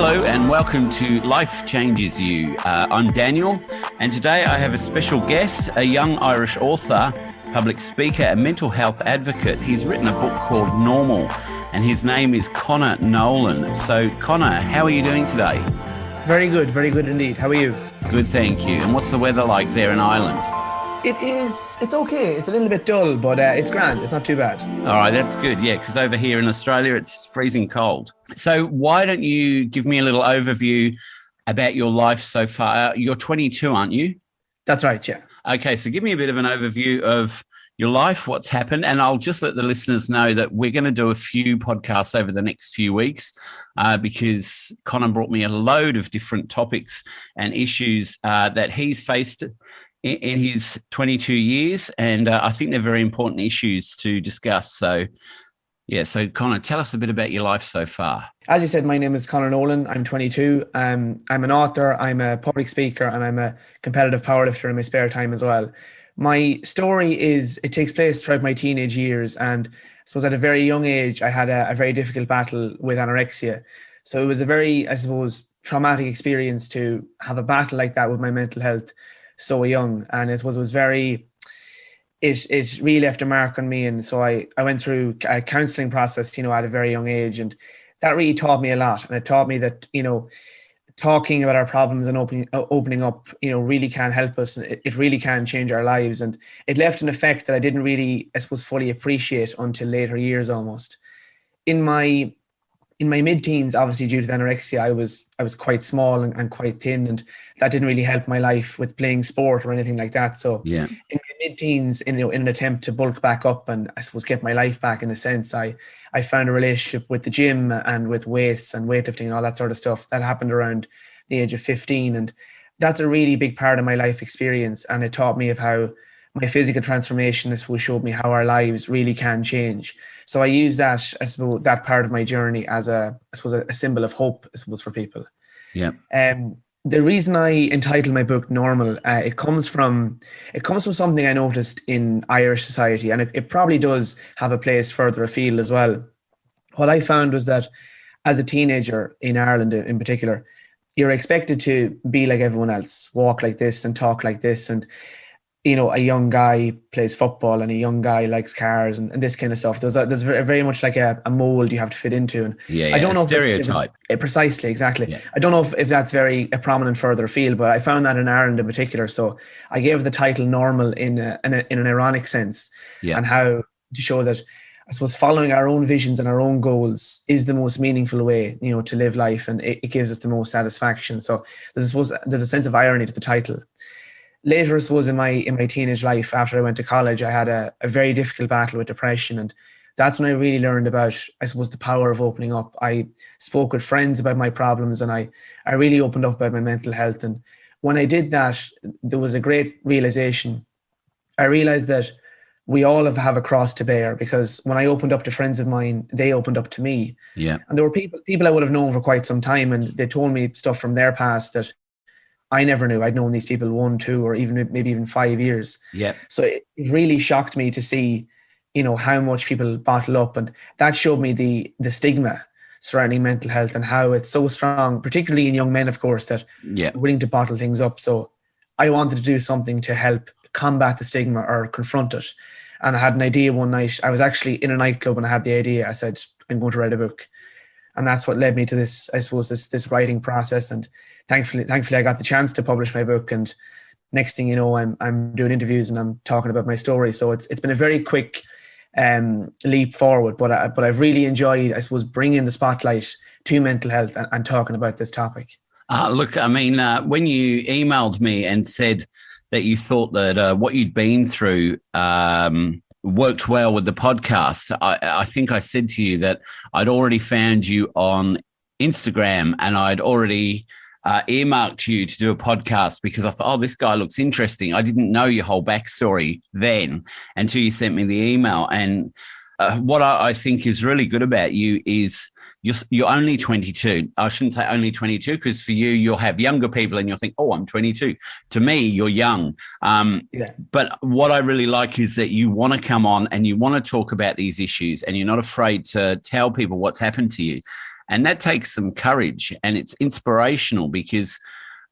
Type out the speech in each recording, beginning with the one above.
Hello and welcome to Life Changes You. I'm Daniel, and today I have a special guest, a young Irish author, public speaker and mental health advocate. He's written a book called Normal, and his name is Conor Nolan. So Conor, how are you doing today? Very good indeed. How are you? Good, thank you. And what's the weather like there in Ireland? It's okay. It's a little bit dull, but it's grand. It's not too bad. All right, that's good. Yeah, because over here in Australia, it's freezing cold. So why don't you give me a little overview about your life so far? You're 22, aren't you? That's right, yeah. Okay, so give me a bit of an overview of your life, what's happened, and I'll just let the listeners know that we're going to do a few podcasts over the next few weeks because Conor brought me a load of different topics and issues that he's faced in his 22 years, and I think they're very important issues to discuss. So, yeah, so Conor, tell us a bit about your life so far. As you said, my name is Conor Nolan. I'm 22. I'm an author, I'm a public speaker, and I'm a competitive powerlifter in my spare time as well. My story it takes place throughout my teenage years, and I suppose at a very young age, I had a very difficult battle with anorexia. So it was a very, I suppose, traumatic experience to have a battle like that with my mental health so young. And it really left a mark on me. And so I went through a counselling process, at a very young age. And that really taught me a lot. And it taught me that, talking about our problems and opening up, really can help us. It really can change our lives. And it left an effect that I didn't really, I suppose, fully appreciate until later years almost. In my mid-teens, obviously due to the anorexia, I was quite small and quite thin, and that didn't really help my life with playing sport or anything like that. So in my mid-teens, in an attempt to bulk back up and I suppose get my life back in a sense, I found a relationship with the gym and with weights and weightlifting and all that sort of stuff. That happened around the age of 15, and that's a really big part of my life experience. And it taught me of how my physical transformation, I suppose, showed me how our lives really can change. So I use that, I suppose, that part of my journey as a symbol of hope, I suppose, for people. Yeah. The reason I entitled my book Normal, it comes from something I noticed in Irish society, and it probably does have a place further afield as well. What I found was that as a teenager in Ireland in particular, you're expected to be like everyone else, walk like this and talk like this, and a young guy plays football and a young guy likes cars and this kind of stuff. There's very much like a mold you have to fit into. And I don't know stereotype. Precisely, exactly. Yeah. I don't know if that's very prominent further afield, but I found that in Ireland in particular. So I gave the title Normal in an ironic sense, and how to show that, I suppose, following our own visions and our own goals is the most meaningful way, to live life, and it gives us the most satisfaction. So there's a sense of irony to the title. Later, I suppose, in my teenage life, after I went to college, I had a very difficult battle with depression. And that's when I really learned about, I suppose, the power of opening up. I spoke with friends about my problems, and I really opened up about my mental health. And when I did that, there was a great realization. I realized that we all have a cross to bear, because when I opened up to friends of mine, they opened up to me. Yeah. And there were people I would have known for quite some time, and they told me stuff from their past that I never knew. I'd known these people 1, 2, or maybe even 5 years. Yeah. So it really shocked me to see, how much people bottle up, and that showed me the stigma surrounding mental health and how it's so strong, particularly in young men, of course, that are willing to bottle things up. So I wanted to do something to help combat the stigma or confront it. And I had an idea one night. I was actually in a nightclub and I had the idea. I said, I'm going to write a book. And that's what led me to this, I suppose, this writing process. And thankfully I got the chance to publish my book. And next thing you know, I'm doing interviews and I'm talking about my story. So it's been a very quick leap forward. But I've really enjoyed, I suppose, bringing the spotlight to mental health and talking about this topic. Look, I mean, when you emailed me and said that you thought that what you'd been through worked well with the podcast, I think I said to you that I'd already found you on Instagram and I'd already earmarked you to do a podcast because I thought, this guy looks interesting. I didn't know your whole backstory then until you sent me the email. And what I think is really good about you is you're only 22. I shouldn't say only 22 because for you, you'll have younger people and you'll think, I'm 22. To me, you're young. But what I really like is that you want to come on and you want to talk about these issues and you're not afraid to tell people what's happened to you. And that takes some courage, and it's inspirational because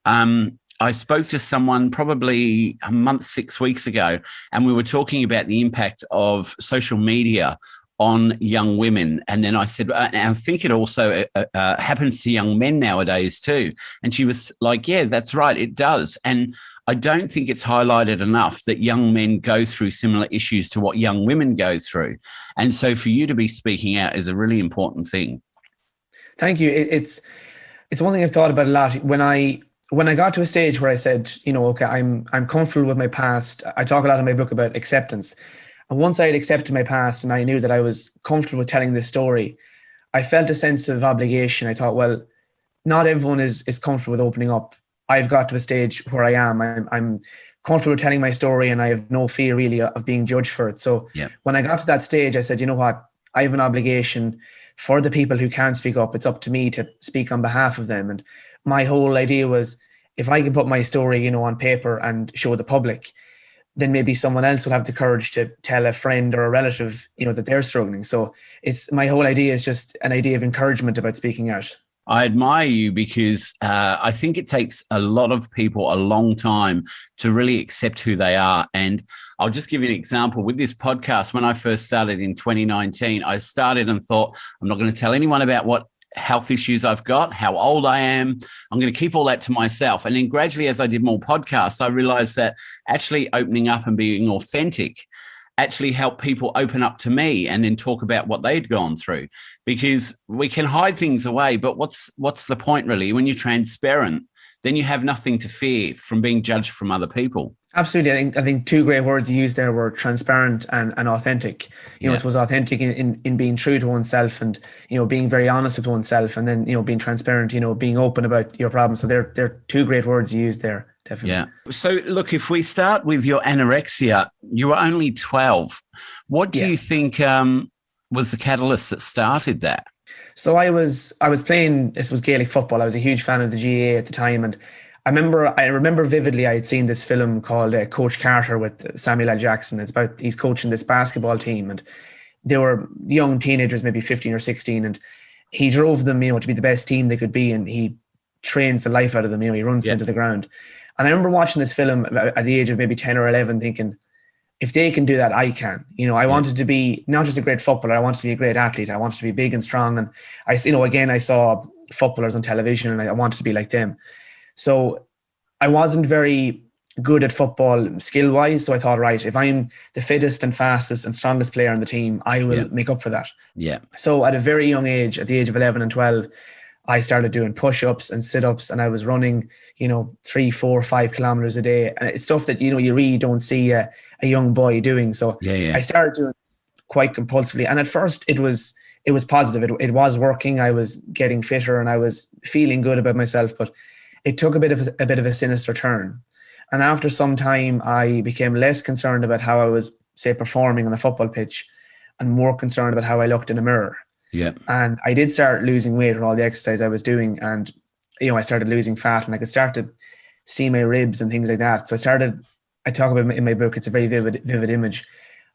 I spoke to someone probably a month, 6 weeks ago, and we were talking about the impact of social media on young women. And then I said, and I think it also happens to young men nowadays too. And she was like, yeah, that's right, it does. And I don't think it's highlighted enough that young men go through similar issues to what young women go through. And so for you to be speaking out is a really important thing. Thank you. It's one thing I've thought about a lot. When I got to a stage where I said, okay, I'm comfortable with my past. I talk a lot in my book about acceptance. And once I had accepted my past and I knew that I was comfortable with telling this story, I felt a sense of obligation. I thought, well, not everyone is comfortable with opening up. I've got to a stage where I am. I'm comfortable with telling my story, and I have no fear really of being judged for it. So when I got to that stage, I said, you know what? I have an obligation for the people who can't speak up. It's up to me to speak on behalf of them. And my whole idea was, if I can put my story, on paper and show the public, then maybe someone else will have the courage to tell a friend or a relative, that they're struggling. So my whole idea is just an idea of encouragement about speaking out. I admire you because I think it takes a lot of people a long time to really accept who they are. And I'll just give you an example. With this podcast, when I first started in 2019, I started and thought, I'm not going to tell anyone about what health issues I've got, how old I am. I'm going to keep all that to myself. And then gradually, as I did more podcasts, I realized that actually opening up and being authentic actually helped people open up to me and then talk about what they'd gone through, because we can hide things away. But what's the point really? When you're transparent, then you have nothing to fear from being judged from other people. Absolutely. I think two great words you used there were transparent and authentic. I suppose authentic in being true to oneself and, being very honest with oneself, and then, being transparent, being open about your problems. So they're two great words you used there. Definitely. Yeah. So look, if we start with your anorexia, you were only 12. What do you think was the catalyst that started that? So I was playing, this was Gaelic football. I was a huge fan of the GAA at the time. And I remember vividly, I had seen this film called Coach Carter with Samuel L. Jackson. It's about, he's coaching this basketball team, and they were young teenagers, maybe 15 or 16. And he drove them, to be the best team they could be. And he trains the life out of them, he runs them into the ground. And I remember watching this film at the age of maybe 10 or 11 thinking, if they can do that, I can. I wanted to be not just a great footballer, I wanted to be a great athlete. I wanted to be big and strong. And I saw footballers on television and I wanted to be like them. So I wasn't very good at football skill-wise. So I thought, right, if I'm the fittest and fastest and strongest player on the team, I will make up for that. Yeah. So at a very young age, at the age of 11 and 12, I started doing push-ups and sit-ups, and I was running, 3, 4, 5 kilometers a day. And it's stuff that, you really don't see a young boy doing. So I started doing quite compulsively. And at first it was positive. It was working. I was getting fitter and I was feeling good about myself, but it took a bit of a sinister turn. And after some time, I became less concerned about how I was, say, performing on a football pitch and more concerned about how I looked in a mirror. Yeah. And I did start losing weight with all the exercise I was doing. And, I started losing fat and I could start to see my ribs and things like that. So I talk about it in my book. It's a very vivid image.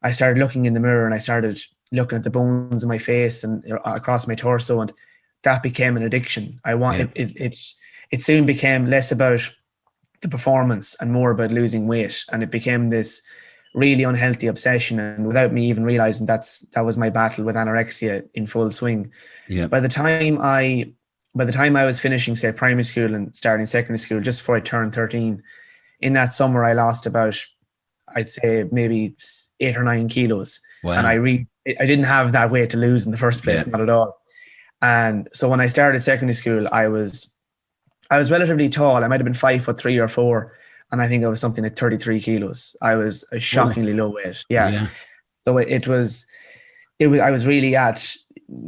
I started looking in the mirror and I started looking at the bones in my face and across my torso. And that became an addiction. It soon became less about the performance and more about losing weight. And it became this really unhealthy obsession, and without me even realizing that was my battle with anorexia in full swing. Yeah. By the time I was finishing, say, primary school and starting secondary school, just before I turned 13, in that summer I lost about, I'd say maybe 8 or 9 kilos. Wow. And I didn't have that weight to lose in the first place, not at all. And so when I started secondary school, I was relatively tall. I might have been 5'3" or 4. And I think I was something like 33 kilos. I was a shockingly low weight. Yeah. So I was really at,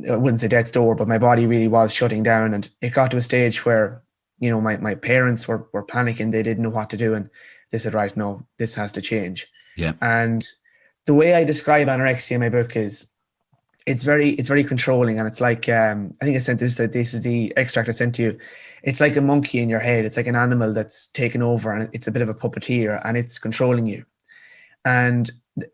I wouldn't say death's door, but my body really was shutting down. And it got to a stage where, my parents were panicking. They didn't know what to do. And they said, right, no, this has to change. Yeah. And the way I describe anorexia in my book is it's very controlling. And it's like, I think I sent this is the extract I sent to you. It's like a monkey in your head. It's like an animal that's taken over, and it's a bit of a puppeteer, and it's controlling you. And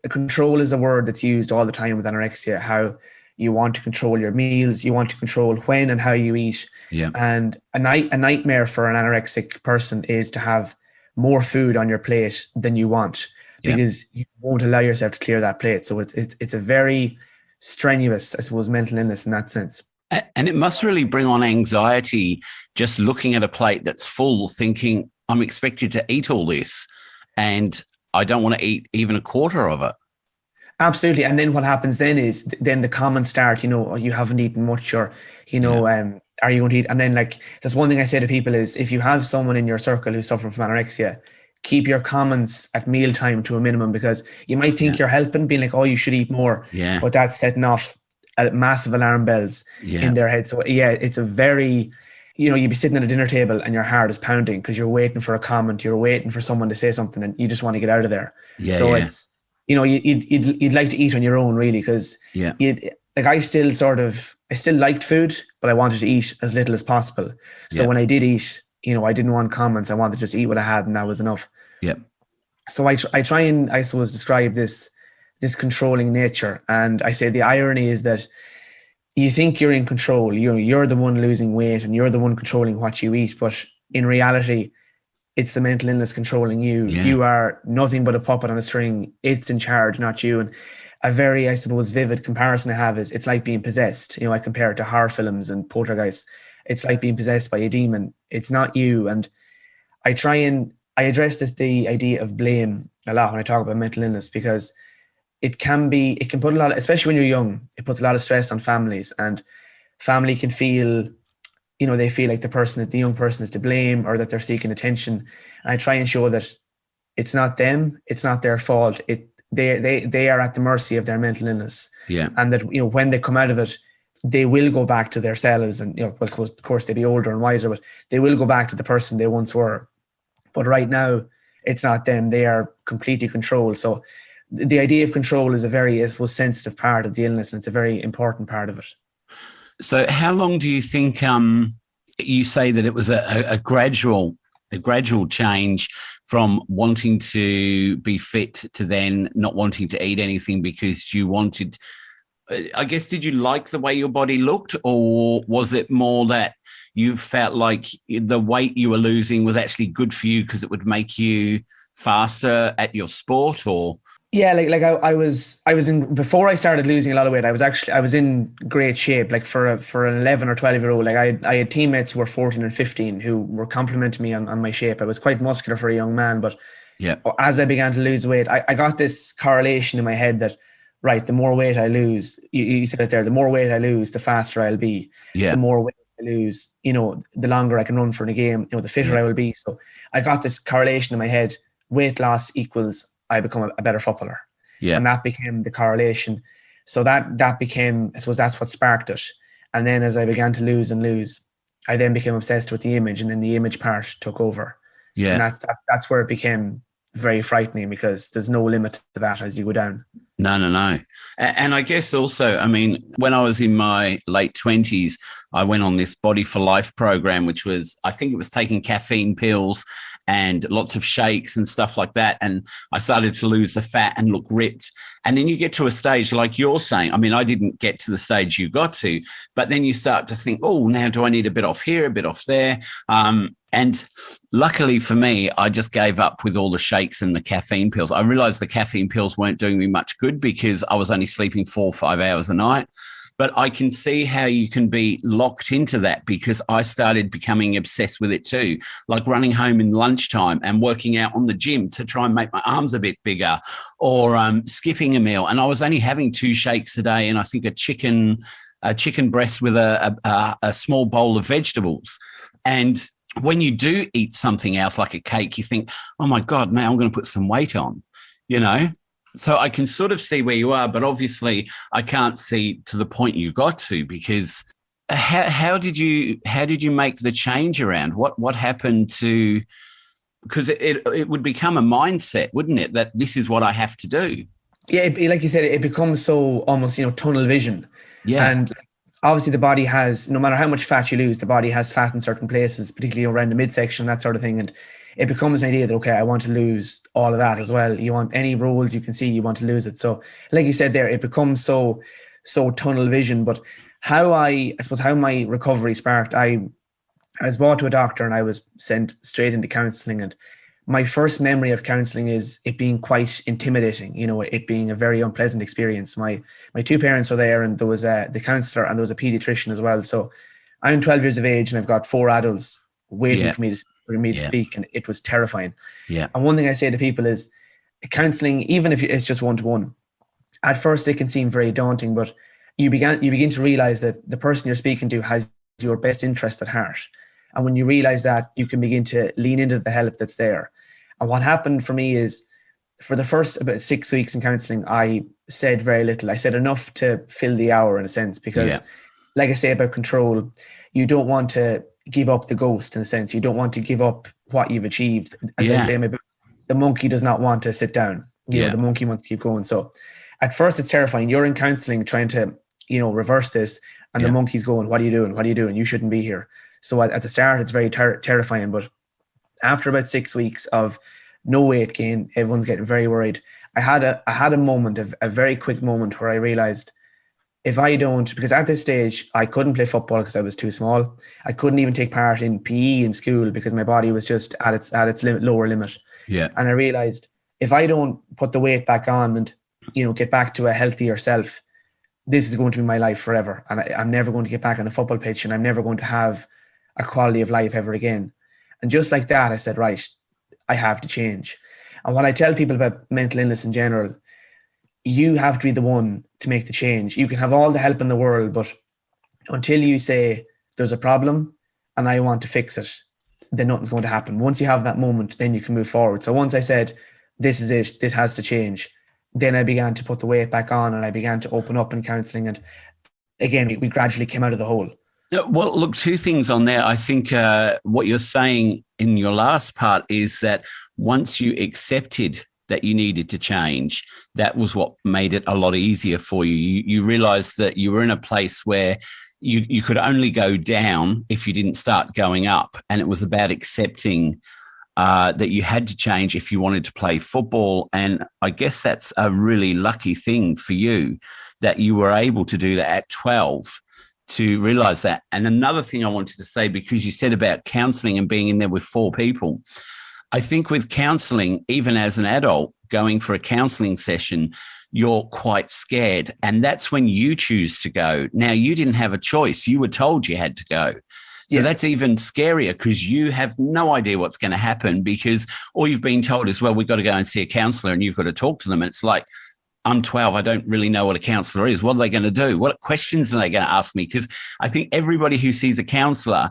control is a word that's used all the time with anorexia, how You want to control your meals. You want to control when and how you eat. Yeah. And a nightmare for an anorexic person is to have more food on your plate than you want, because you won't allow yourself to clear that plate. So it's a very strenuous, I suppose, mental illness in that sense. And it must really bring on anxiety just looking at a plate that's full, thinking, I'm expected to eat all this and I don't want to eat even a quarter of it. Absolutely. And then what happens then is then the comments start, oh, you haven't eaten much, or, are you going to eat? And then, like, that's one thing I say to people is, if you have someone in your circle who's suffering from anorexia, keep your comments at mealtime to a minimum, because you might think you're helping, being like, oh, you should eat more. Yeah. But that's setting off massive alarm bells in their head. So it's a very, you'd be sitting at a dinner table and your heart is pounding because you're waiting for a comment, you're waiting for someone to say something, and you just want to get out of there. It's, you'd like to eat on your own, really, because I still liked food, but I wanted to eat as little as possible. So when I did eat, I didn't want comments. I wanted to just eat what I had, and that was enough. Yeah. So I try and, I suppose, describe this controlling nature. And I say the irony is that you think you're in control. You're the one losing weight and you're the one controlling what you eat. But in reality, it's the mental illness controlling you. Yeah. You are nothing but a puppet on a string. It's in charge, not you. And a very, I suppose, vivid comparison I have is, it's like being possessed. I compare it to horror films and poltergeists. It's like being possessed by a demon. It's not you. And I address the idea of blame a lot when I talk about mental illness, because it can put a lot, especially when you're young, it puts a lot of stress on families, and family can feel, they feel like the young person is to blame, or that they're seeking attention. And I try and show that it's not them, it's not their fault. They are at the mercy of their mental illness. Yeah. And that, when they come out of it, they will go back to themselves, and, of course they'll be older and wiser, but they will go back to the person they once were. But right now, it's not them. They are completely controlled. So the idea of control is a very, I suppose, sensitive part of the illness, and it's a very important part of it. So how long do you think, you say that it was a gradual change from wanting to be fit to then not wanting to eat anything because you wanted, I guess, did you like the way your body looked, or was it more that you felt like the weight you were losing was actually good for you because it would make you faster at your sport? Or yeah, I was in, before I started losing a lot of weight, I was in great shape. Like for an 11 or 12-year-old, like I had teammates who were 14 and 15 who were complimenting me on my shape. I was quite muscular for a young man, but as I began to lose weight, I got this correlation in my head that, right, the more weight I lose, you said it there, the more weight I lose, the faster I'll be. Yeah. The more weight I lose, the longer I can run for in a game, the fitter I will be. So I got this correlation in my head: weight loss equals I become a better footballer. Yeah. And that became the correlation. So that became, I suppose, that's what sparked it. And then as I began to lose, I then became obsessed with the image, and then the image part took over. Yeah. And that's where it became very frightening, because there's no limit to that as you go down. No. And I guess also, I mean, when I was in my late 20s, I went on this Body for Life program, which was, I think it was taking caffeine pills and lots of shakes and stuff like that. And I started to lose the fat and look ripped. And then you get to a stage like you're saying. I mean, I didn't get to the stage you got to, but then you start to think, oh, now do I need a bit off here, a bit off there? And luckily for me, I just gave up with all the shakes and the caffeine pills. I realized the caffeine pills weren't doing me much good because I was only sleeping 4 or 5 hours a night. But I can see how you can be locked into that, because I started becoming obsessed with it too, like running home in lunchtime and working out on the gym to try and make my arms a bit bigger, or skipping a meal. And I was only having 2 shakes a day, and I think a chicken breast with a small bowl of vegetables. And when you do eat something else like a cake, you think, oh my God, now I'm going to put some weight on, So I can sort of see where you are, but obviously I can't see to the point you got to, because how did you make the change around? What happened to, because it would become a mindset, wouldn't it, that this is what I have to do? Yeah, like you said, it becomes so almost, tunnel vision. Yeah. And obviously the body has, no matter how much fat you lose, the body has fat in certain places, particularly around the midsection, that sort of thing. And it becomes an idea that, okay, I want to lose all of that as well. You want any rolls you can see, you want to lose it. So like you said there, it becomes so so tunnel vision. But how my recovery sparked, I was brought to a doctor and I was sent straight into counselling. And my first memory of counselling is it being quite intimidating, it being a very unpleasant experience. My two parents were there, and there was the counsellor and there was a paediatrician as well. So I'm 12 years of age and I've got 4 adults waiting for me to speak, and it was terrifying. Yeah. And one thing I say to people is counselling, even if it's just one-to-one, at first it can seem very daunting, but you begin to realise that the person you're speaking to has your best interest at heart. And when you realise that, you can begin to lean into the help that's there. And what happened for me is, for the first about 6 weeks in counselling, I said very little. I said enough to fill the hour in a sense, because like I say about control, you don't want to give up the ghost in a sense. You don't want to give up what you've achieved. As I say in my book, the monkey does not want to sit down. The monkey wants to keep going. So at first it's terrifying. You're in counselling trying to, reverse this, and the monkey's going, what are you doing? What are you doing? You shouldn't be here. So at the start, it's very terrifying. But after about 6 weeks of no weight gain, everyone's getting very worried. I had a moment, a very quick moment, where I realized, if I don't, because at this stage, I couldn't play football because I was too small. I couldn't even take part in PE in school because my body was just at its lower limit. Yeah. And I realized, if I don't put the weight back on and, get back to a healthier self, this is going to be my life forever. And I'm never going to get back on a football pitch, and I'm never going to have a quality of life ever again. And just like that, I said, right, I have to change. And when I tell people about mental illness in general, you have to be the one to make the change. You can have all the help in the world, but until you say there's a problem and I want to fix it, then nothing's going to happen. Once you have that moment, then you can move forward. So once I said, this is it, this has to change, then I began to put the weight back on, and I began to open up in counselling. And again, we gradually came out of the hole. Well, look, 2 things on there. I think what you're saying in your last part is that once you accepted that you needed to change, that was what made it a lot easier for you. You realized that you were in a place where you could only go down if you didn't start going up. And it was about accepting that you had to change if you wanted to play football. And I guess that's a really lucky thing for you, that you were able to do that at 12, to realize that. And another thing I wanted to say, because you said about counseling and being in there with 4 people, I think with counseling, even as an adult going for a counseling session, you're quite scared. And that's when you choose to go. Now, you didn't have a choice. You were told you had to go. So that's even scarier, because you have no idea what's going to happen, because all you've been told is, well, we've got to go and see a counsellor and you've got to talk to them. And it's like, I'm 12. I don't really know what a counsellor is. What are they going to do? What questions are they going to ask me? Because I think everybody who sees a counsellor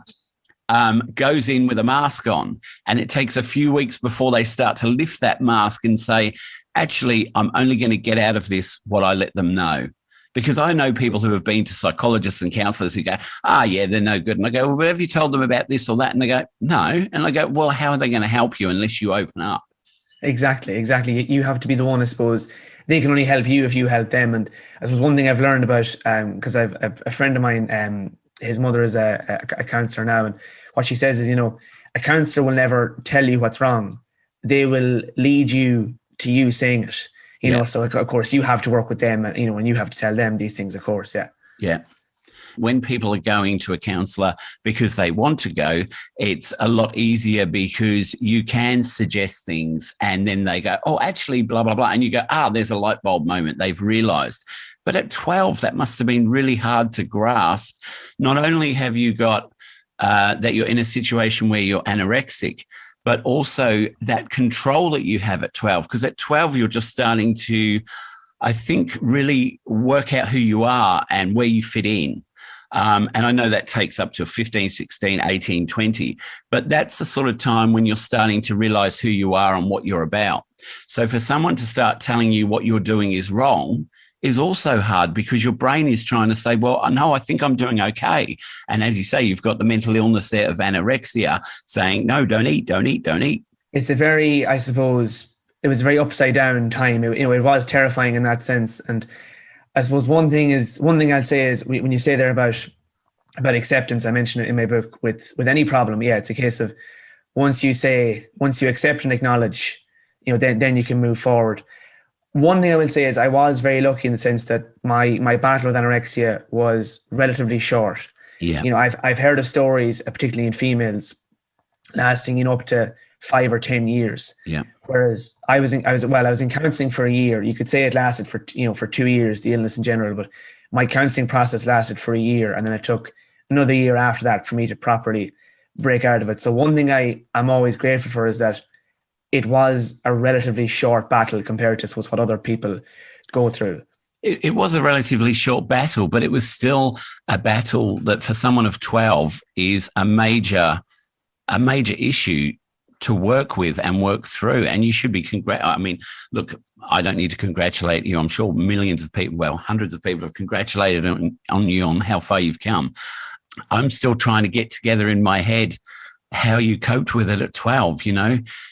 goes in with a mask on, and it takes a few weeks before they start to lift that mask and say, actually, I'm only going to get out of this what I let them know. Because I know people who have been to psychologists and counsellors who go, they're no good. And I go, well, have you told them about this or that? And they go, no. And I go, well, how are they going to help you unless you open up? Exactly. You have to be the one, I suppose. They can only help you if you help them. And I suppose one thing I've learned about, because I've a friend of mine, his mother is a counsellor now, and what she says is, a counsellor will never tell you what's wrong. They will lead you to you saying it. So of course you have to work with them, and and you have to tell them these things, of course. Yeah. When people are going to a counsellor because they want to go, it's a lot easier, because you can suggest things and then they go, oh, actually, blah, blah, blah. And you go, there's a light bulb moment. They've realised. But at 12, that must have been really hard to grasp. Not only have you got that you're in a situation where you're anorexic, but also that control that you have at 12. Because at 12, you're just starting to, I think, really work out who you are and where you fit in. And I know that takes up to 15, 16, 18, 20, but that's the sort of time when you're starting to realize who you are and what you're about. So for someone to start telling you what you're doing is wrong is also hard, because your brain is trying to say, well, no, I think I'm doing okay. And as you say, you've got the mental illness there of anorexia saying, no, don't eat, don't eat, don't eat. It's a very, I suppose, it was a very upside down time. It was terrifying in that sense. And I suppose one thing I'll say is, when you say there about acceptance, I mentioned it in my book, with any problem. Yeah, it's a case of once you accept and acknowledge, then you can move forward. one thing I will say is I was very lucky in the sense that my battle with anorexia was relatively short. Yeah. I've heard of stories, particularly in females, lasting up to 5 or 10 years. Yeah. Whereas I was in counselling for a year. You could say it lasted for 2 years, the illness in general, but my counselling process lasted for a year, and then it took another year after that for me to properly break out of it. So one thing I'm always grateful for is that it was a relatively short battle compared to what other people go through. It was a relatively short battle, but it was still a battle that for someone of 12 is a major issue to work with and work through. And you should be look, I don't need to congratulate you. I'm sure millions of people, well, hundreds of people have congratulated on you on how far you've come. I'm still trying to get together in my head how you coped with it at 12.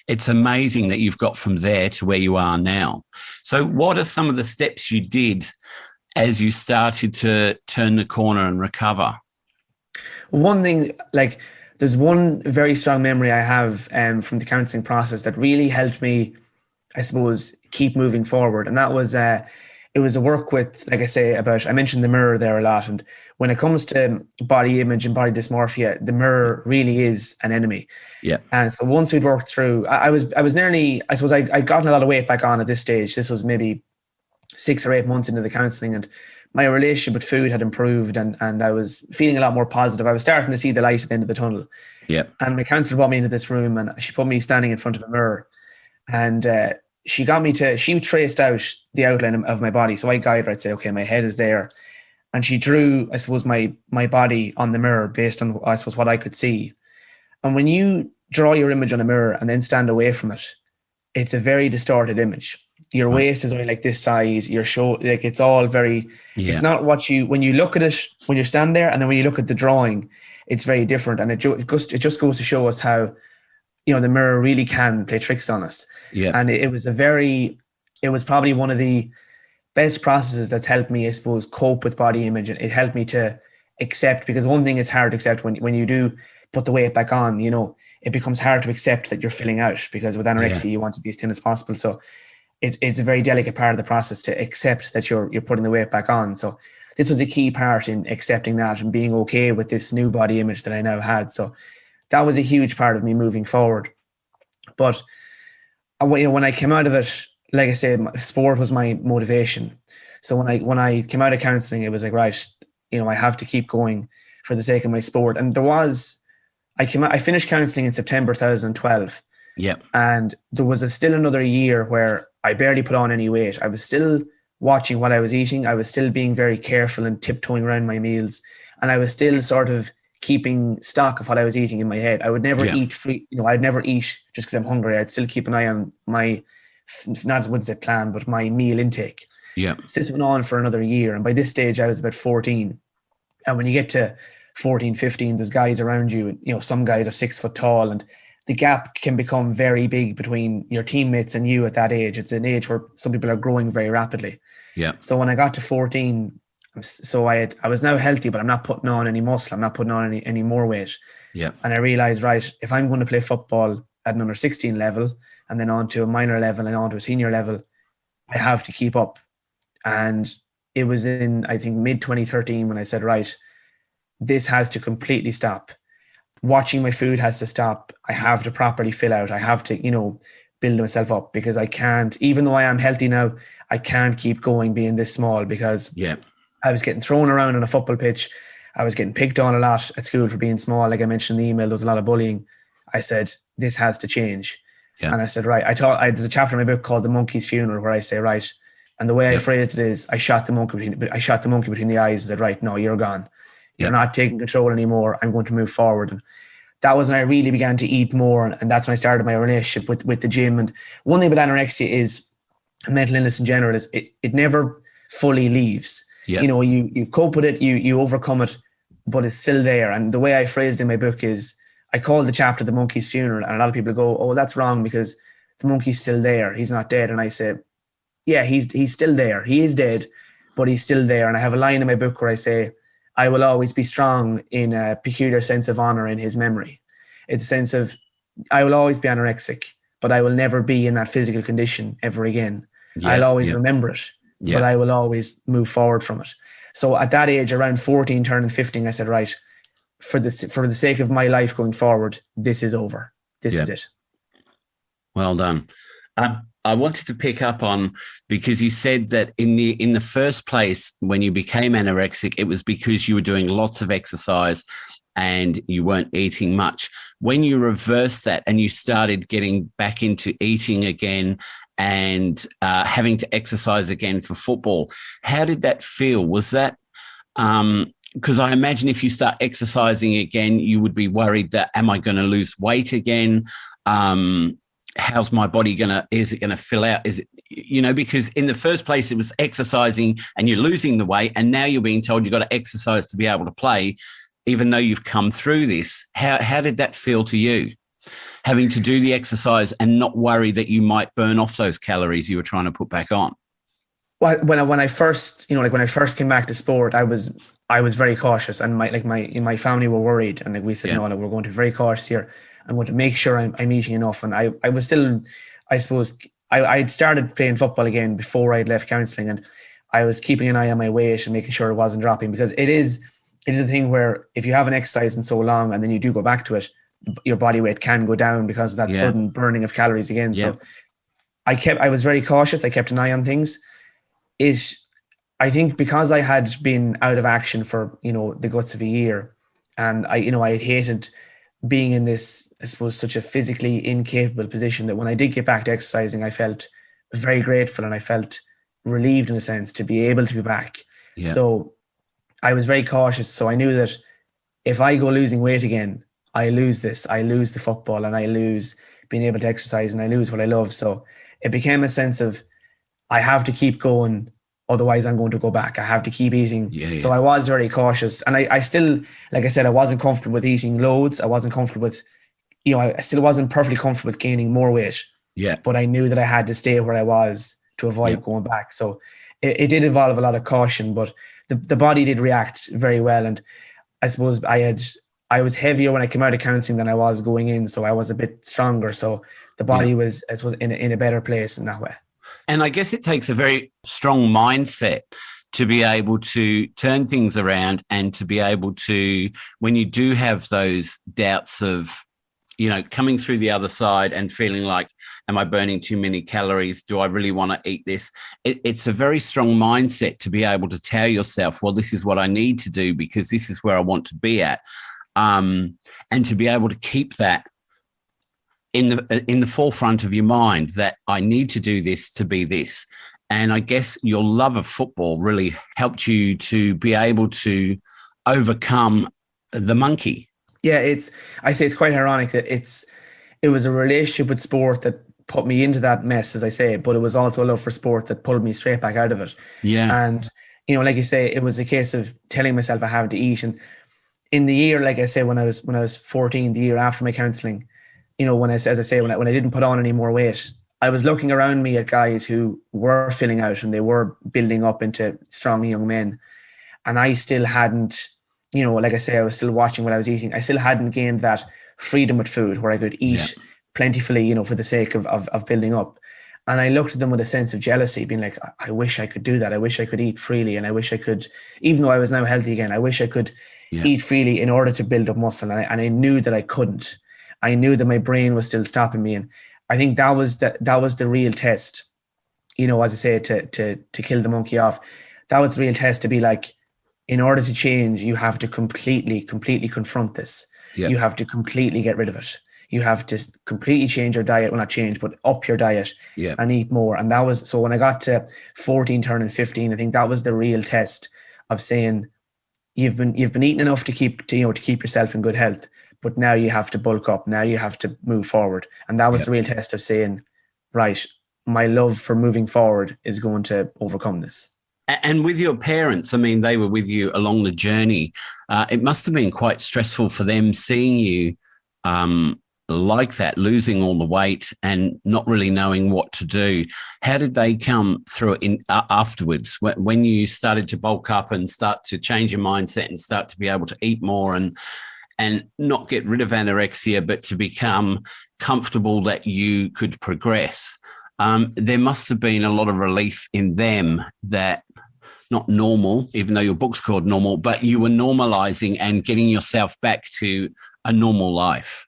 It's amazing that you've got from there to where you are now. So what are some of the steps you did as you started to turn the corner and recover? One thing, there's one very strong memory I have from the counselling process that really helped me, I suppose, keep moving forward. And that was, it was a work with, like I say, I mentioned the mirror there a lot. And when it comes to body image and body dysmorphia, the mirror really is an enemy. Yeah. And so once we'd worked through, I'd gotten a lot of weight back on at this stage. This was maybe 6 or 8 months into the counselling, and my relationship with food had improved, and I was feeling a lot more positive. I was starting to see the light at the end of the tunnel. Yeah. And my counsellor brought me into this room, and she put me standing in front of a mirror, and she traced out the outline of my body. So I guide her, I'd say, okay, my head is there. And she drew, I suppose, my body on the mirror based on, I suppose, what I could see. And when you draw your image on a mirror and then stand away from it, it's a very distorted image. Your waist is only like this size, your shoulder, it's all very, it's not when you look at it, when you stand there, and then when you look at the drawing, it's very different. And it just goes to show us how, the mirror really can play tricks on us. Yeah. And it was probably one of the best processes that's helped me, I suppose, cope with body image. And it helped me to accept, because one thing it's hard to accept when you do put the weight back on, it becomes hard to accept that you're filling out, because with anorexia, you want to be as thin as possible. So it's a very delicate part of the process to accept that you're putting the weight back on. So this was a key part in accepting that and being okay with this new body image that I now had. So that was a huge part of me moving forward. But when I came out of it, like I said, sport was my motivation. So when I came out of counselling, it was like, right, I have to keep going for the sake of my sport. And I finished counselling in September 2012. Yeah. And there was still another year where I barely put on any weight. I was still watching what I was eating. I was still being very careful and tiptoeing around my meals. And I was still sort of keeping stock of what I was eating in my head. I would never eat free. I'd never eat just because I'm hungry. I'd still keep an eye on my, not I wouldn't say plan, but my meal intake. Yeah. So this went on for another year. And by this stage, I was about 14. And when you get to 14, 15, there's guys around you, and, some guys are 6 foot tall, and the gap can become very big between your teammates and you at that age. It's an age where some people are growing very rapidly. Yeah. So when I got to 14, I was now healthy, but I'm not putting on any muscle. I'm not putting on any more weight. Yeah. And I realized, right, if I'm going to play football at an under 16 level and then on to a minor level and on to a senior level, I have to keep up. And it was in, I think, mid 2013 when I said, right, this has to completely stop. Watching my food has to stop. I have to properly fill out. I have to, build myself up, because I can't, even though I am healthy now, I can't keep going being this small, because I was getting thrown around on a football pitch. I was getting picked on a lot at school for being small. Like I mentioned in the email, there was a lot of bullying. I said, this has to change. Yeah. And I said, right, there's a chapter in my book called The Monkey's Funeral where I say, right, and the way I phrased it is, I shot the monkey between the eyes and said, right, no, you're gone. You're not taking control anymore. I'm going to move forward. And that was when I really began to eat more. And that's when I started my relationship with the gym. And one thing about anorexia is, mental illness in general, is it never fully leaves. Yeah. You cope with it, you overcome it, but it's still there. And the way I phrased in my book is, I called the chapter The Monkey's Funeral. And a lot of people go, oh, that's wrong, because the monkey's still there. He's not dead. And I say, yeah, he's still there. He is dead, but he's still there. And I have a line in my book where I say, I will always be strong in a peculiar sense of honor in his memory. It's a sense of, I will always be anorexic, but I will never be in that physical condition ever again. Yeah, I'll always yeah, remember it, but yeah, I will always move forward from it. So at that age, around 14, turning 15, I said, right, for the sake of my life going forward, this is over. This yeah. is it. Well done. I wanted to pick up on, because you said that in the first place, when you became anorexic, it was because you were doing lots of exercise and you weren't eating much. When you reversed that and you started getting back into eating again and having to exercise again for football, how did that feel? Was that because I imagine if you start exercising again, you would be worried that, am I going to lose weight again? How's my body is it going to fill out? Is it, because in the first place it was exercising and you're losing the weight, and now you're being told you've got to exercise to be able to play, even though you've come through this. How did that feel to you, having to do the exercise and not worry that you might burn off those calories you were trying to put back on? Well, when I first, when I first came back to sport, I was very cautious, and my family were worried, and we said, no, we're going to be very cautious here. I'm going to make sure I'm eating enough. And I was still, I suppose, I'd started playing football again before I'd left counselling, and I was keeping an eye on my weight and making sure it wasn't dropping, because it is a thing where if you haven't exercised in so long and then you do go back to it, your body weight can go down because of that sudden burning of calories again. Yeah. So I was very cautious. I kept an eye on things. I think because I had been out of action for, the guts of a year, and I had hated being in this, I suppose, such a physically incapable position, that when I did get back to exercising, I felt very grateful and I felt relieved in a sense to be able to be back. Yeah. So I was very cautious. So I knew that if I go losing weight again, I lose this. I lose the football, and I lose being able to exercise, and I lose what I love. So it became a sense of, I have to keep going, otherwise I'm going to go back. I have to keep eating. Yeah. So I was very cautious, and I still, like I said, I wasn't comfortable with eating loads. I wasn't comfortable with, I still wasn't perfectly comfortable with gaining more weight. Yeah. But I knew that I had to stay where I was to avoid going back. So it did involve a lot of caution, but the body did react very well. And I suppose I was heavier when I came out of counselling than I was going in, so I was a bit stronger. So the body was in a better place in that way. And I guess it takes a very strong mindset to be able to turn things around, and to be able to, when you do have those doubts of, coming through the other side and feeling like, am I burning too many calories? Do I really want to eat this? It's a very strong mindset to be able to tell yourself, well, this is what I need to do because this is where I want to be at. And to be able to keep that in the forefront of your mind, that I need to do this to be this. And I guess your love of football really helped you to be able to overcome the monkey. Yeah, I say it's quite ironic that it was a relationship with sport that put me into that mess, as I say, but it was also a love for sport that pulled me straight back out of it. Yeah. And, like you say, it was a case of telling myself I have to eat. And in the year, like I say, when I was 14, the year after my counselling, when I didn't put on any more weight, I was looking around me at guys who were filling out and they were building up into strong young men. And I still hadn't, like I say, I was still watching what I was eating. I still hadn't gained that freedom with food where I could eat plentifully, for the sake of building up. And I looked at them with a sense of jealousy, being like, I wish I could do that. I wish I could eat freely. And I wish I could, even though I was now healthy again, I wish I could eat freely in order to build up muscle. And I knew that I couldn't. I knew that my brain was still stopping me. And I think that was the real test, as I say, to kill the monkey off. That was the real test, to be like, in order to change, you have to completely confront this. Yeah. You have to completely get rid of it. You have to completely change your diet. Well, not change, but up your diet and eat more. And that was, so when I got to 14, turning 15, I think that was the real test of saying, you've been eating enough to keep yourself in good health, but now you have to bulk up. Now you have to move forward. And that was the real test of saying, right, my love for moving forward is going to overcome this. And with your parents, I mean, they were with you along the journey. It must have been quite stressful for them seeing you like that, losing all the weight and not really knowing what to do. How did they come through it afterwards, when you started to bulk up and start to change your mindset and start to be able to eat more and not get rid of anorexia, but to become comfortable that you could progress? there must have been a lot of relief in them that not normal, even though your book's called Normal, but you were normalizing and getting yourself back to a normal life.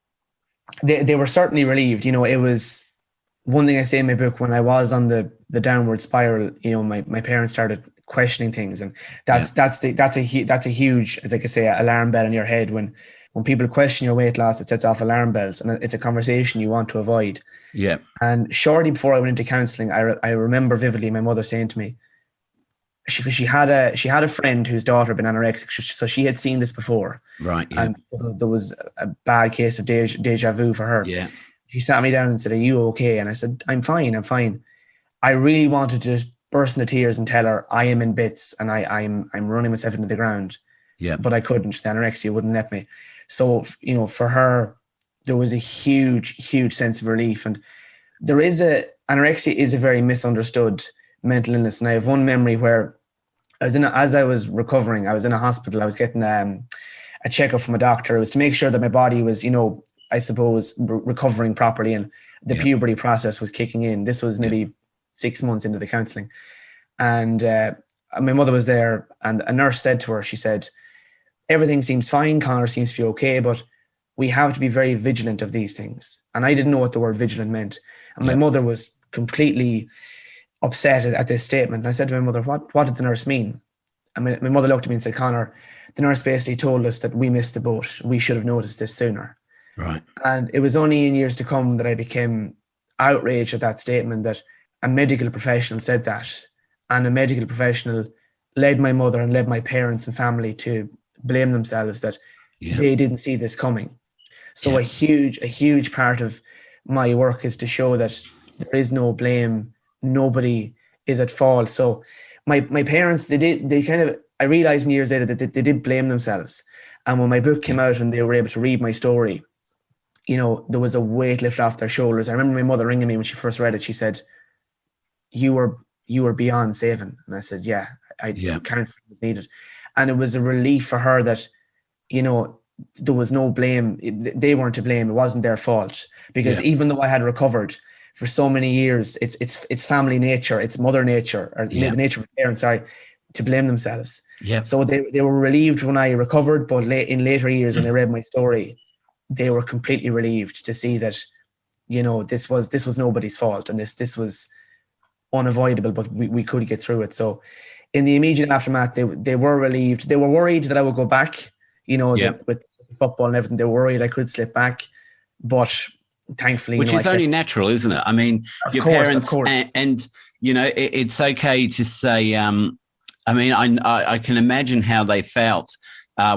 They were certainly relieved. It was one thing I say in my book, when I was on the downward spiral, my parents started questioning things, and that's a huge, as I could say, alarm bell in your head. When people question your weight loss, it sets off alarm bells, and it's a conversation you want to avoid. Yeah. And shortly before I went into counselling, I remember vividly my mother saying to me, she had a friend whose daughter had been anorexic, so she had seen this before, right? Yeah. And so there was a bad case of deja vu for her. Yeah. She sat me down and said, "Are you okay?" And I said, "I'm fine. I'm fine." I really wanted to burst into tears and tell her I am in bits and I'm running myself into the ground. Yeah. But I couldn't. The anorexia wouldn't let me. So for her, there was a huge sense of relief. And anorexia is a very misunderstood mental illness. And I have one memory where as I was recovering, I was in a hospital. I was getting a checkup from a doctor. It was to make sure that my body was, I suppose, recovering properly, and the puberty process was kicking in. This was maybe 6 months into the counselling. And my mother was there, and a nurse said to her, she said, "Everything seems fine. Conor seems to be okay, but we have to be very vigilant of these things." And I didn't know what the word vigilant meant. And my mother was completely upset at this statement. And I said to my mother, what did the nurse mean? And my mother looked at me and said, "Conor, the nurse basically told us that we missed the boat. We should have noticed this sooner." Right. And it was only in years to come that I became outraged at that statement, that a medical professional said that. And a medical professional led my mother and led my parents and family to blame themselves that they didn't see this coming. So a huge part of my work is to show that there is no blame. Nobody is at fault. So my parents, I realized years later that they did blame themselves. And when my book came out and they were able to read my story, there was a weight lifted off their shoulders. I remember my mother ringing me when she first read it. She said, you were beyond saving. And I said, counseling was needed. And it was a relief for her that, there was no blame. They weren't to blame. It wasn't their fault. Because even though I had recovered for so many years, it's family nature, it's mother nature, or the nature of parents, to blame themselves. Yeah. So they were relieved when I recovered, but in later years when they read my story, they were completely relieved to see that, this was nobody's fault, and this was unavoidable, but we could get through it. So in the immediate aftermath, they were relieved. They were worried that I would go back, with football and everything. They were worried I could slip back, but thankfully, which is only natural, isn't it? I mean, your parents, of course. And it's okay to say, I can imagine how they felt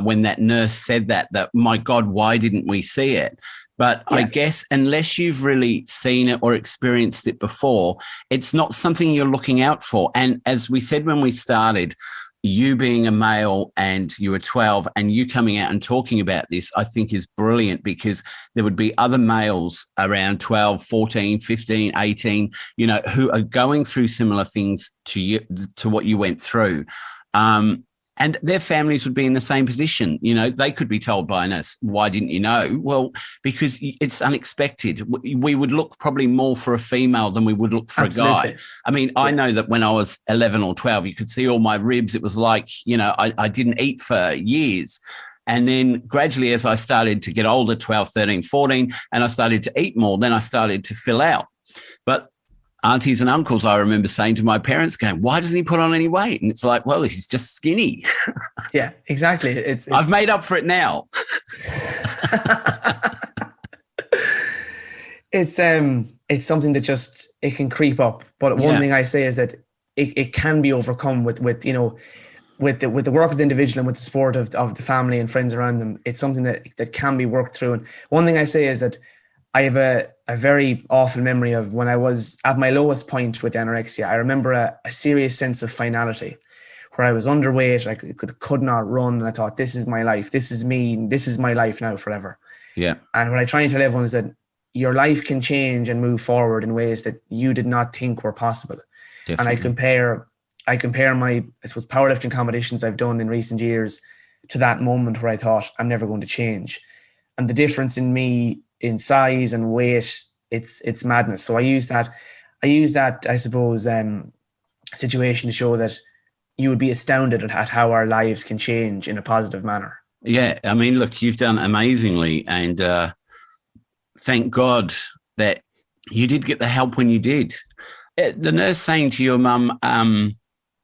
when that nurse said that, my God, why didn't we see it? But I guess unless you've really seen it or experienced it before, it's not something you're looking out for. And as we said when we started, you being a male and you were 12 and you coming out and talking about this, I think is brilliant, because there would be other males around 12, 14, 15, 18, who are going through similar things to you, to what you went through. And their families would be in the same position. They could be told by a nurse, "Why didn't you know?" Well, because it's unexpected. We would look probably more for a female than we would look for a guy. I mean, I know that when I was 11 or 12, you could see all my ribs. It was like, I didn't eat for years. And then gradually, as I started to get older, 12, 13, 14, and I started to eat more, then I started to fill out. But aunties and uncles, I remember saying to my parents, going, "Why doesn't he put on any weight?" And it's like, well, he's just skinny. Yeah, exactly. It's I've made up for it now. It's something that it can creep up. But one thing I say is that it can be overcome with the work of the individual and with the support of the family and friends around them. It's something that can be worked through. And one thing I say is that I have a very awful memory of when I was at my lowest point with anorexia. I remember a serious sense of finality, where I was underweight. I could not run. And I thought, this is my life. This is me. This is my life now forever. Yeah. And what I try and tell everyone is that your life can change and move forward in ways that you did not think were possible. Definitely. And I compare my, I suppose, powerlifting competitions I've done in recent years to that moment where I thought, I'm never going to change. And the difference in me in size and weight, it's madness. So I use that. I use that, I suppose, situation to show that you would be astounded at how our lives can change in a positive manner. Yeah, I mean, look, you've done amazingly, and thank God that you did get the help when you did. The nurse saying to your mum,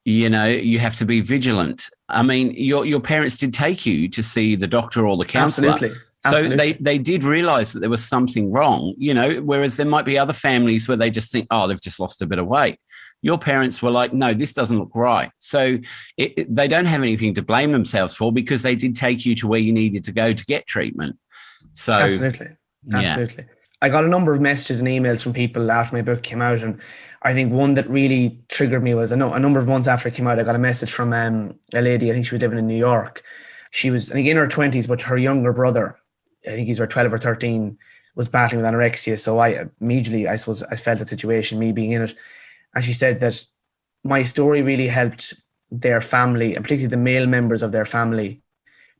you have to be vigilant. I mean, your parents did take you to see the doctor or the counsellor. Absolutely. So Absolutely. they did realise that there was something wrong, whereas there might be other families where they just think, oh, they've just lost a bit of weight. Your parents were like, no, this doesn't look right. So they don't have anything to blame themselves for because they did take you to where you needed to go to get treatment. So Absolutely. Yeah. I got a number of messages and emails from people after my book came out, and I think one that really triggered me was a number of months after it came out, I got a message from a lady. I think she was living in New York. She was, I think, in her 20s, but her younger brother, I think he's 12 or 13, was battling with anorexia. So I immediately, I suppose, I felt the situation, me being in it. And she said that my story really helped their family, and particularly the male members of their family,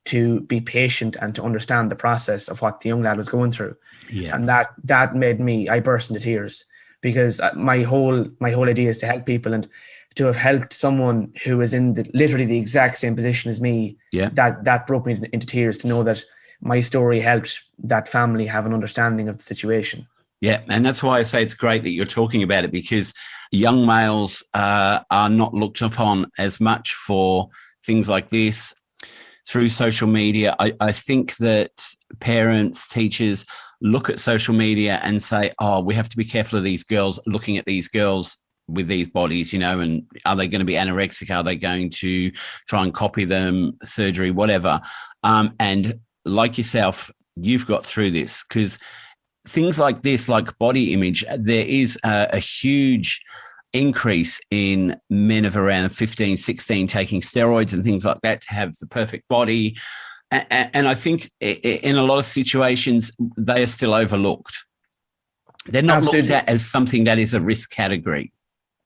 to be patient and to understand the process of what the young lad was going through. Yeah. And that made me, I burst into tears, because my whole idea is to help people, and to have helped someone who was in literally the exact same position as me. Yeah. That broke me into tears, to know that my story helped that family have an understanding of the situation. Yeah. And that's why I say it's great that you're talking about it, because young males are not looked upon as much for things like this through social media. I think that parents, teachers look at social media and say, oh, we have to be careful of these girls, looking at these girls with these bodies, and are they going to be anorexic? Are they going to try and copy them, surgery, whatever? And like yourself, you've got through this, because things like this, like body image, there is a huge increase in men of around 15, 16 taking steroids and things like that to have the perfect body. And I think in a lot of situations, they are still overlooked. They're not Absolutely. looked at as something that is a risk category.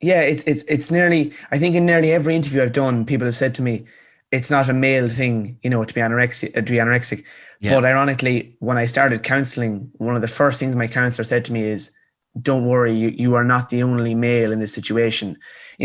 Yeah, it's nearly, I think in nearly every interview I've done, people have said to me, it's not a male thing, to be anorexic. Yeah. But ironically, when I started counselling, one of the first things my counsellor said to me is, don't worry, you are not the only male in this situation.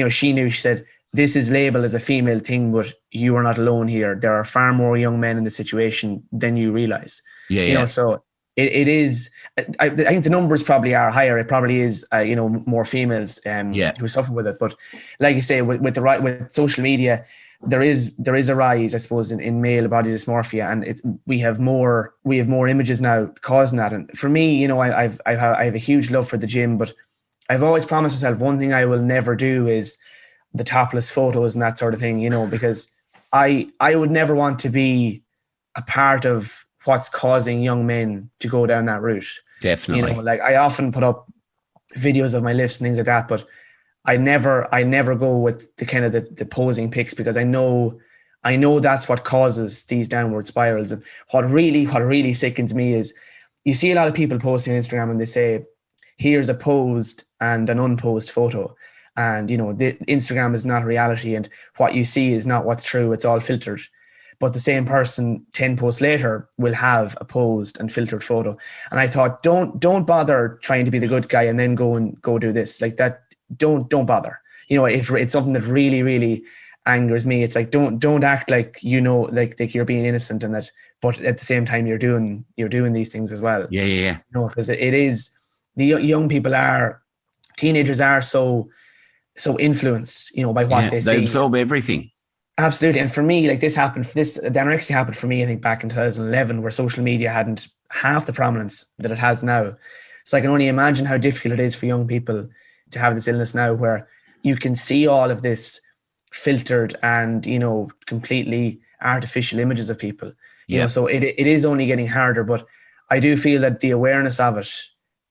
She knew, she said, this is labeled as a female thing, but you are not alone here. There are far more young men in the situation than you realize. Yeah. So it is, I think the numbers probably are higher. It probably is, more females who suffer with it. But like you say, with social media, there is a rise, I suppose, in male body dysmorphia, and we have more images now causing that. And for me, I have a huge love for the gym, but I've always promised myself one thing I will never do is the topless photos and that sort of thing, because I would never want to be a part of what's causing young men to go down that route. Definitely. Like I often put up videos of my lifts and things like that, but I never go with the kind of the posing pics, because I know that's what causes these downward spirals. And what really sickens me is you see a lot of people posting on Instagram and they say, here's a posed and an unposed photo. And, the Instagram is not reality, and what you see is not what's true. It's all filtered. But the same person 10 posts later will have a posed and filtered photo. And I thought, don't bother trying to be the good guy and then go do this like that. Don't bother. It's something that really, really angers me. It's like, don't act like, like you're being innocent and that, but at the same time, you're doing these things as well. Yeah. Because it is, the young people teenagers are so influenced, by what they see. They absorb everything. Absolutely. And for me, like the anorexia happened for me, I think back in 2011, where social media hadn't half the prominence that it has now. So I can only imagine how difficult it is for young people to have this illness now, where you can see all of this filtered and, completely artificial images of people. So it is only getting harder, but I do feel that the awareness of it,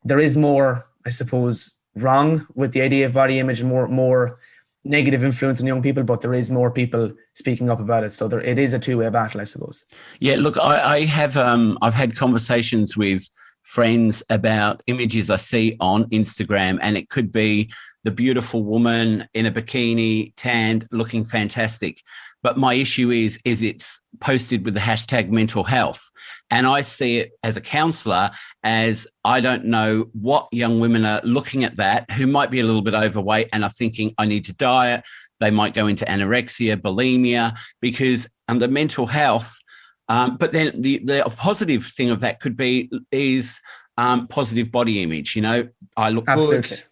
there is more, I suppose, wrong with the idea of body image and more negative influence on young people, but there is more people speaking up about it. So it is a two-way battle, I suppose. Yeah, look, I have I've had conversations with friends about images I see on Instagram, and it could be the beautiful woman in a bikini, tanned, looking fantastic. But my issue is it's posted with the hashtag mental health. And I see it as a counsellor as I don't know what young women are looking at that who might be a little bit overweight and are thinking, I need to diet. They might go into anorexia, bulimia, because under mental health, but then the positive thing of that could be is positive body image. I look Absolutely. good.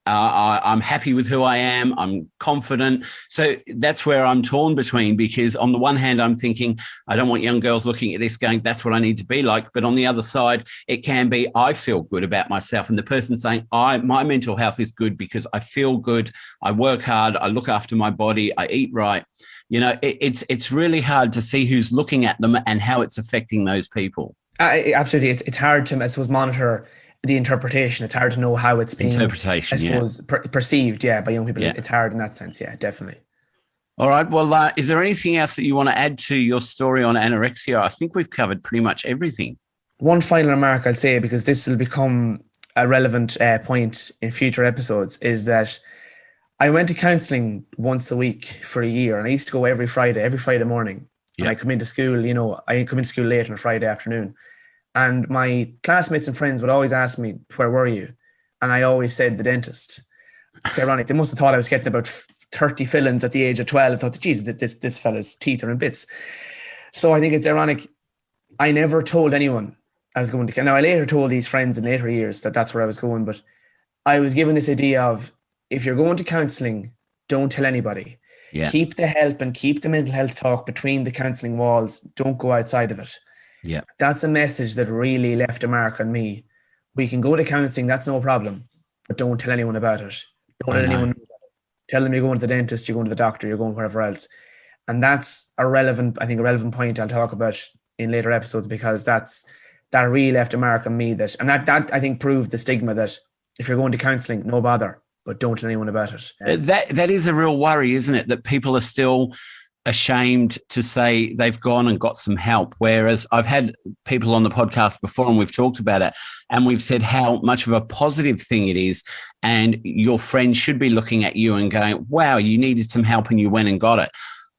I'm happy with who I am. I'm confident. So that's where I'm torn between, because on the one hand, I'm thinking, I don't want young girls looking at this going, that's what I need to be like. But on the other side, it can be, I feel good about myself. And the person saying, my mental health is good because I feel good. I work hard. I look after my body. I eat right. It's really hard to see who's looking at them and how it's affecting those people. Absolutely. It's hard to, I suppose, monitor the interpretation. It's hard to know how it's being, interpretation, I suppose, perceived, by young people. Yeah. It's hard in that sense. Yeah, definitely. All right. Well, is there anything else that you want to add to your story on anorexia? I think we've covered pretty much everything. One final remark I'll say, because this will become a relevant point in future episodes, is that I went to counselling once a week for a year, and I used to go every Friday morning. Yeah. And I come into school, I come into school late on a Friday afternoon. And my classmates and friends would always ask me, where were you? And I always said the dentist. It's ironic. They must have thought I was getting about 30 fillings at the age of 12. I thought, Jesus, this fella's teeth are in bits. So I think it's ironic. I never told anyone I was going to. Now, I later told these friends in later years that that's where I was going. But I was given this idea of, if you're going to counselling, don't tell anybody. Yeah. Keep the help and keep the mental health talk between the counselling walls. Don't go outside of it. Yeah, that's a message that really left a mark on me. We can go to counselling, that's no problem, but don't tell anyone about it. Don't let anyone know about it. Tell them you're going to the dentist, you're going to the doctor, you're going wherever else. And that's a relevant point I'll talk about in later episodes, because that really left a mark on me. That I think proved the stigma that if you're going to counselling, no bother, but don't tell anyone about it. That is a real worry, isn't it? That people are still ashamed to say they've gone and got some help. Whereas I've had people on the podcast before and we've talked about it, and we've said how much of a positive thing it is. And your friends should be looking at you and going, wow, you needed some help and you went and got it.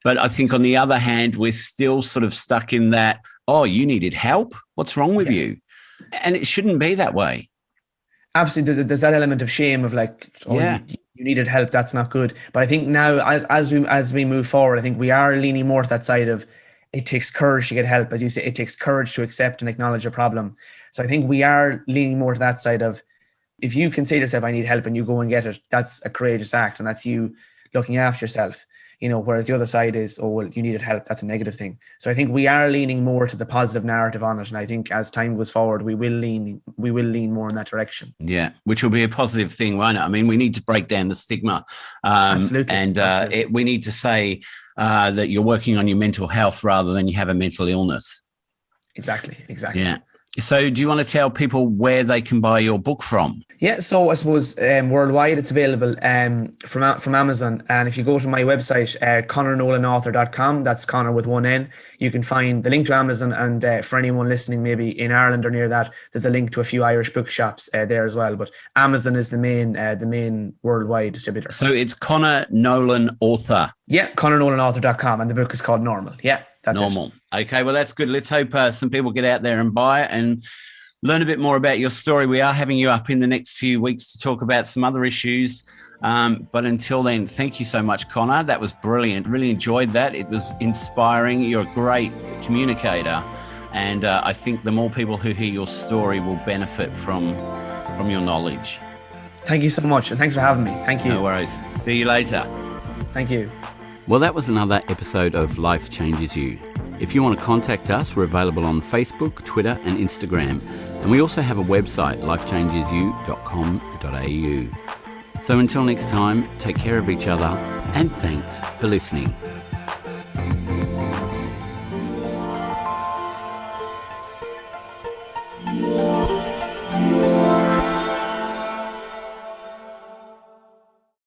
But I think on the other hand, we're still sort of stuck in that, oh, you needed help? What's wrong with you? And it shouldn't be that way. Absolutely. There's that element of shame of like, you needed help, that's not good. But I think now as we move forward, I think we are leaning more to that side of, it takes courage to get help. As you say, it takes courage to accept and acknowledge a problem. So I think we are leaning more to that side of, if you can say to yourself, I need help, and you go and get it, that's a courageous act, and that's you looking after yourself. Whereas the other side is, oh, well, you needed help, that's a negative thing. So I think we are leaning more to the positive narrative on it. And I think as time goes forward, we will lean more in that direction. Yeah, which will be a positive thing, won't it? I mean, we need to break down the stigma. Absolutely. And we need to say that you're working on your mental health rather than you have a mental illness. Exactly. Yeah. So do you want to tell people where they can buy your book from? Yeah, so I suppose worldwide it's available from Amazon. And if you go to my website, ConorNolanAuthor.com, that's Conor with one N, you can find the link to Amazon. And for anyone listening maybe in Ireland or near that, there's a link to a few Irish bookshops there as well. But Amazon is the main worldwide distributor. So it's Conor Nolan Author. Yeah, ConorNolanAuthor.com, and the book is called Normal. Yeah. That's Normal. It. Okay, well, that's good. Let's hope some people get out there and buy it and learn a bit more about your story. We are having you up in the next few weeks to talk about some other issues. But until then, thank you so much, Conor. That was brilliant. Really enjoyed that. It was inspiring. You're a great communicator. And I think the more people who hear your story will benefit from your knowledge. Thank you so much. And thanks for having me. Thank you. No worries. See you later. Thank you. Well, that was another episode of Life Changes You. If you want to contact us, we're available on Facebook, Twitter and Instagram. And we also have a website, lifechangesyou.com.au. So until next time, take care of each other and thanks for listening.